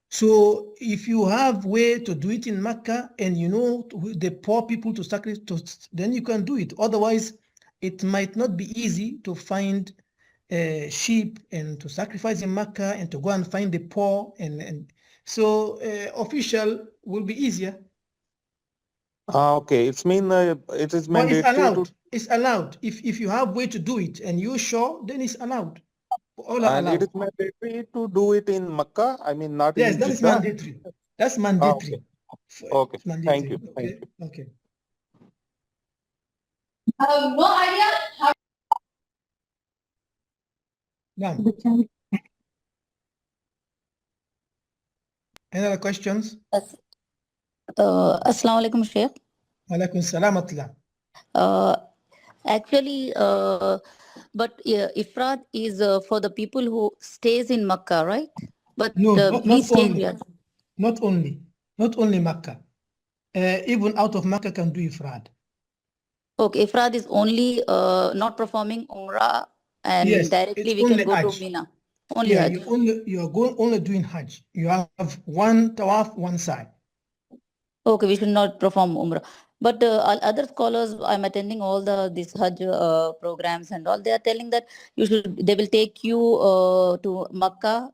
So if you have way to do it in Mecca and you know the poor people to sacrifice, then you can do it. Otherwise, it might not be easy to find sheep and to sacrifice in Mecca and to go and find the poor, and so official will be easier. Okay, it is mandatory. It's allowed. If you have way to do it and you're sure, then it's allowed. And it is mandatory to do it in Makkah. I mean, not in Jeddah. Yes, that is mandatory. That's mandatory. Okay. Mandatory. Thank you. Okay. I have no idea. Now, any other questions? Assalamu alaikum, Sheikh. Alaikum salam atla. Actually, but ifrad is for the people who stays in Makkah, right? But no, we stay here. Not only Makkah. Even out of Makkah can do ifrad. Okay, ifrad is only not performing Umrah, and yes, directly we can go Hajj. to Mina. Only Hajj. You are only doing Hajj. You have one tawaf, one side. Okay, we should not perform Umrah. But other scholars, I'm attending all these Hajj programs and all. They are telling that they will take you to Makkah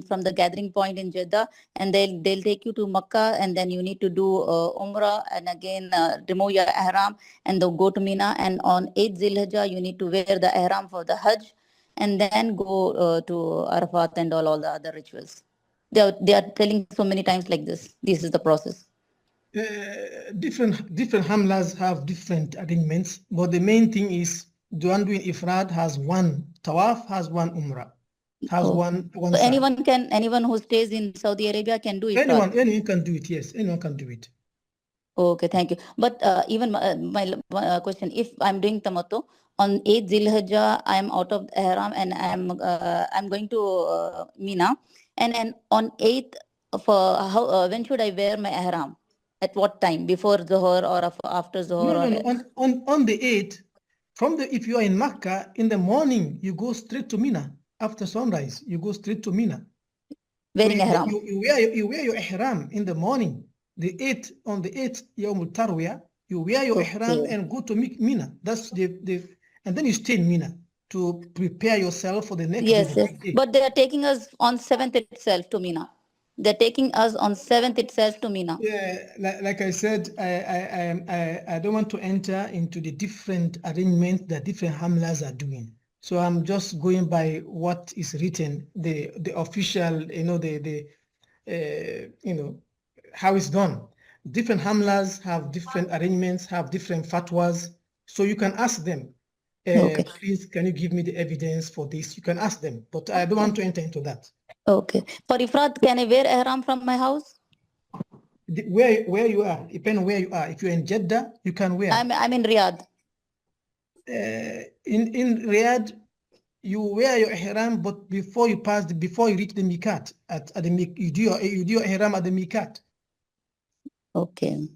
from the gathering point in Jeddah, and they'll take you to Makkah, and then you need to do Umrah, and again remove your ihram, and they'll go to Mina, and on 8th Zilhijjah you need to wear the ihram for the Hajj, and then go to Arafat and all the other rituals. They are telling so many times like this. This is the process. Different hamlas have different arrangements, but the main thing is the one doing ifrad has one tawaf has one umrah, has Oh. one So sa'i. anyone who stays in Saudi Arabia can do ifrad. Anyone can do it. Yes, anyone can do it. Okay, thank you. But even my question, if I'm doing tamattu on 8th Zilhijjah, I'm out of Ihram and I'm going to Mina, and on 8th for how when should I wear my Ihram? At what time? Before Zuhur or after Zuhur? No. On the 8th, if you are in Makkah in the morning, you go straight to Mina. After sunrise, you go straight to Mina. Wearing so Ihram. You wear your Ihram in the morning. On the 8th Yawm al-Tarwiyah, you wear your Ihram and go to Mina. That's and then you stay in Mina to prepare yourself for the next Yes. day. But they are taking us on 7th itself to Mina. They're taking us on 7th itself to Mina. Yeah, like I said, I don't want to enter into the different arrangements that different hamlas are doing. So I'm just going by what is written, the official, how it's done. Different hamlas have different arrangements, have different fatwas. So you can ask them, please, can you give me the evidence for this? You can ask them, but I don't want to enter into that. Okay. For Ifrad, can I wear Ihram from my house? Where you are, depending on where you are. If you're in Jeddah, you can wear. I'm in Riyadh. In Riyadh, you wear your ihram, but before you reach the miqat, you do your ihram at the miqat. Okay,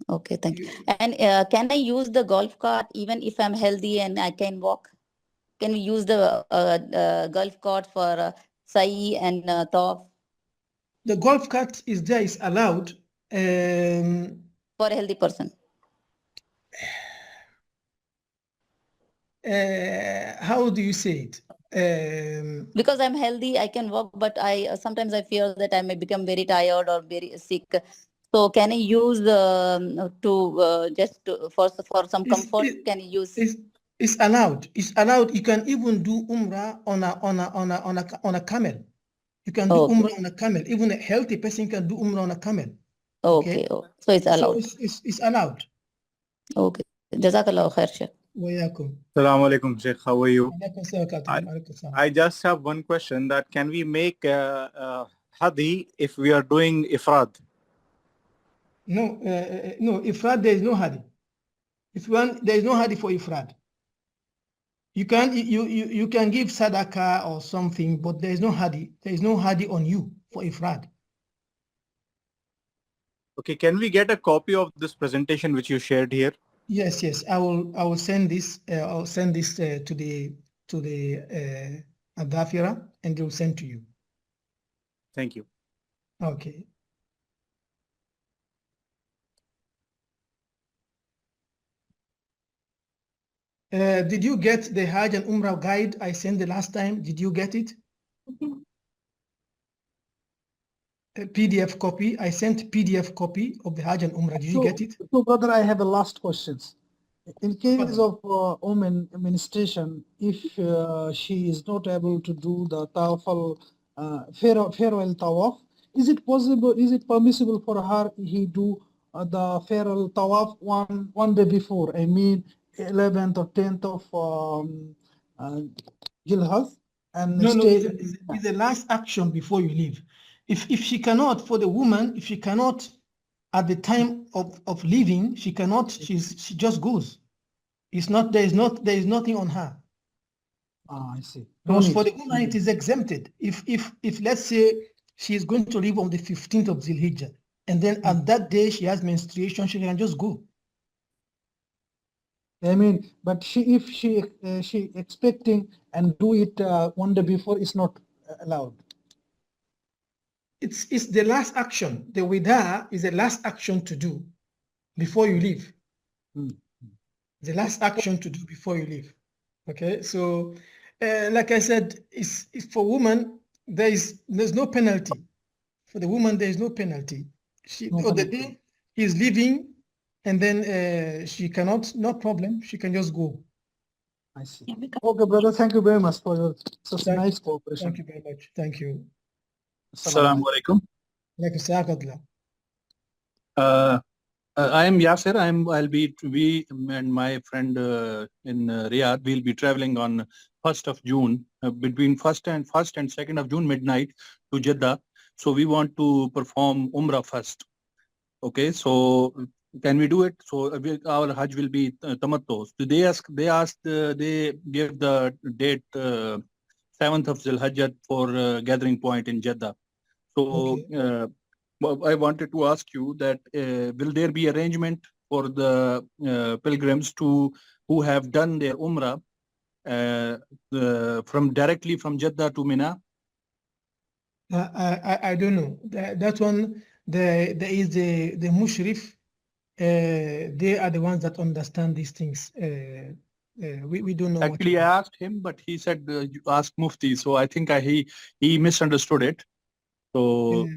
thank you. And can I use the golf cart even if I'm healthy and I can walk? Can we use the golf cart for sa'i and tawaf? The golf cart is allowed. For a healthy person. How do you say it? Because I'm healthy, I can walk, but I sometimes I fear that I may become very tired or very sick. So can I use for some comfort? Can you use? It's allowed. It's allowed. You can even do umrah on a camel. You can do umrah on a camel. Even a healthy person can do umrah on a camel. Okay. So it's allowed. So it's allowed. Okay. Jazakallah khair, Sheikh. Assalamu alaikum, Sheikh. How are you? I just have one question, that can we make hadi if we are doing ifrad? No, ifrad, there is no hadi. There is no hadi for ifrad. You can give sadaqah or something, but there is no hadi. There is no hadi on you for ifrad. Okay, can we get a copy of this presentation which you shared here? Yes. I will send this. I'll send this to the Adafira, and they will send to you. Thank you. Okay. Did you get the Hajj and Umrah guide I sent the last time? Did you get it? A PDF copy. I sent PDF copy of the Hajj and Umrah. Did you get it? So, brother, I have a last questions. In case of woman menstruation, if she is not able to do the tawaf, farewell tawaf, is it possible? Is it permissible for her he do the farewell tawaf one day before? I mean, 11th or 10th of Jilhaz, and No, stay. it's the last action before you leave. If she cannot, for the woman, if she cannot at the time of leaving, she cannot. She just goes. There is nothing on her. I see. Because for the woman, it is exempted. If let's say she is going to leave on the 15th of Zilhijjah, and then at that day she has menstruation, she can just go. I mean, but if she expecting and do it one day before, is not allowed. It's the last action. The wida is the last action to do before you leave. The last action to do before you leave. Okay, so like I said, it's for women. There's no penalty. For the woman, there is no penalty. The day is leaving, and then she cannot. No problem. She can just go. I see. Okay, brother. Thank you very much for your such nice cooperation. Thank you very much. Thank you. Assalamu alaikum. I am Yasir. We and my friend in Riyadh, we'll be traveling on 1st of June, between 1st and 2nd of June midnight to Jeddah. So we want to perform Umrah first. Okay, so can we do it? So our Hajj will be tamattu. So they gave the date 7th of Zilhajjah for gathering point in Jeddah. So I wanted to ask you that will there be arrangement for the pilgrims who have done their Umrah directly from Jeddah to Mina? I don't know. That one, there is the Mushrif. They are the ones that understand these things. We don't know. Actually, I asked him, but he said you ask Mufti. So I think he misunderstood it. So,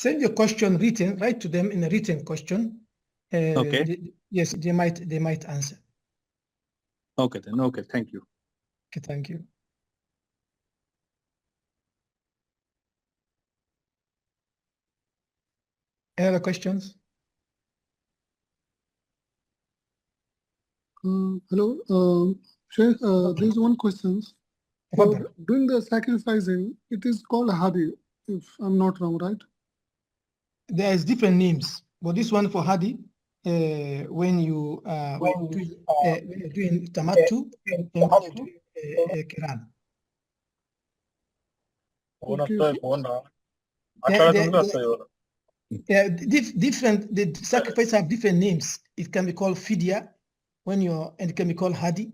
send your question written. Write to them in a written question. Okay. Yes, they might answer. Okay then. Okay, thank you. Okay, thank you. Any other questions? Hello, Sheikh, there's one question. Doing the sacrificing, it is called Hadi, if I'm not wrong, right? There is different names, but this one for Hadi, when you're doing Tamattu, and when you're doing Kiran. Different. The sacrifice have different names. It can be called Fidya, and it can be called Hadi.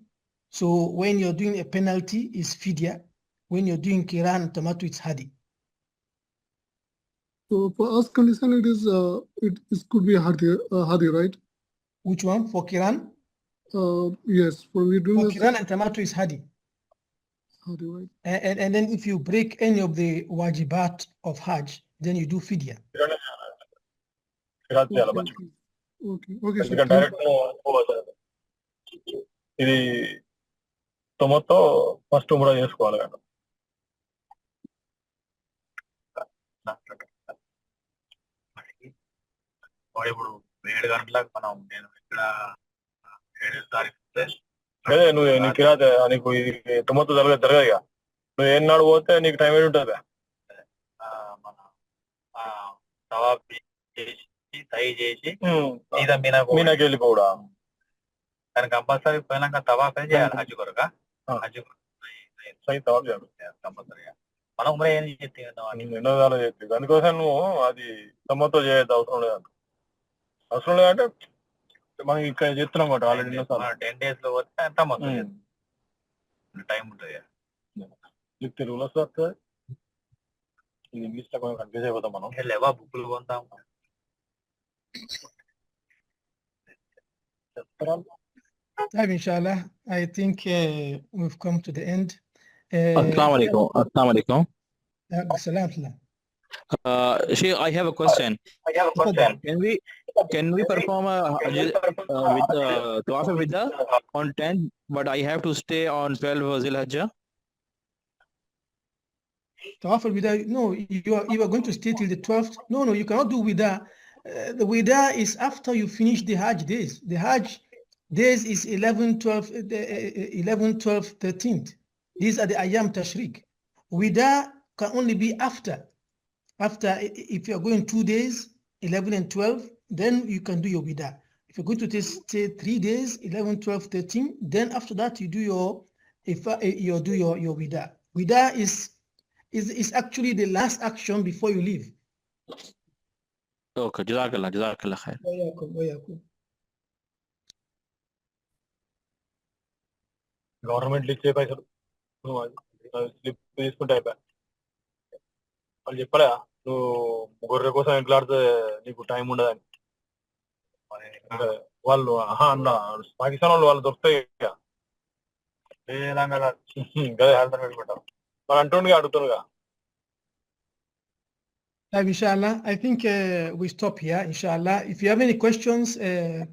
So when you're doing a penalty, it's Fidya. When you're doing Kiran Tamattu, it's Hadi. So for us condition, it could be Hadi, right? Which one for Kiran? Yes, for Kiran and Tamattu is Hadi. Hadi, right? And then if you break any of the wajibat of Hajj, then you do Fidya. Okay, sir. ఇది తొమతో first ఉమ్రా చేసుకోవాలి కదా. ఇప్పుడు 7 గంటలకు మనం నేను ఇక్కడ 7 తారీఖు అదే నువ్వు నీకు నీకు ఇది తొమతో జరగదు ఇక నువ్వు ఏనాడు పోతే నీకు టైం ఏది ఉంటుంది మన తవాఫ్ చేసి సై చేసి మీనాకి వెళ్ళిపోవడా కానీ కంపల్సరీ పోయినాక తవాఫ్ చేయాలి హజ్ కొరక హజ్ సై తవాఫ్ చేయాలి కంపల్సరీగా మనం ఉమ్రా ఏం చేస్తే ఎన్నో విధాలు చేస్తే దానికోసం నువ్వు అది తొమ్మతో చేయద్దు అవసరం లేదు అవసరం లేదంటే మనం ఇక్కడ చేస్తున్నాం కాబట్టి ఆల్రెడీ 10 days లో పోతే ఎంత మొత్తం టైం ఉంటుంది నీకు తెలుగులో వస్తుంది ఇంగ్లీష్ లో కొంచెం కన్ఫ్యూజ్ అయిపోతాం మనం లేవా బుక్లు కొంటాం Inshallah, I think we've come to the end. Assalamu alaikum. Assalamu alaikum. Salam. Sheikh, I have a question. Can we perform a with Tawaf Wida on 10, but I have to stay on 12 Zilhajjah? Tawaf al-Wida, no, you are going to stay till the 12th. No, you cannot do Wida. The Wida is after you finish the Hajj days. The Hajj days is 11, 12, 13th. These are the Ayyam Tashriq. Wida can only be after. If you are going 2 days, 11 and 12, then you can do your Wida. If you're going to stay 3 days, 11, 12, 13, then after that you do your Wida. Wida is actually the last action before you leave. Okay, Jazakallah khair. Government ఇచ్చే పైసలు slip తీసుకుంటే అయిపోయా వాళ్ళు చెప్పలే నువ్వు గొర్రె కోసం ఎట్లాడితే నీకు టైం ఉండదని వాళ్ళు అన్న పాకిస్తాన్ వాళ్ళు దొరుకుతాయి గదే ఆడతాను పెట్టుకుంటారు వాళ్ళు అంటుండగా అడుగుతుండగా. Inshallah, I think we stop here. Inshallah, if you have any questions,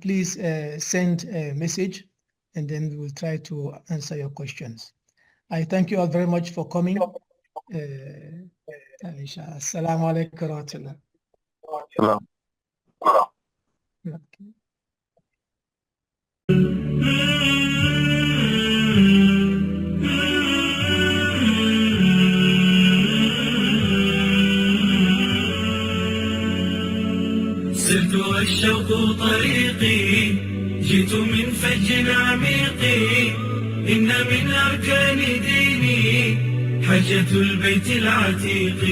please send a message, and then we will try to answer your questions. I thank you all very much for coming. Inshallah. Assalamu alaikum wa rahmatullah. والشوق طريقي جئت من فج عميق إن من أركان ديني حجة البيت العتيق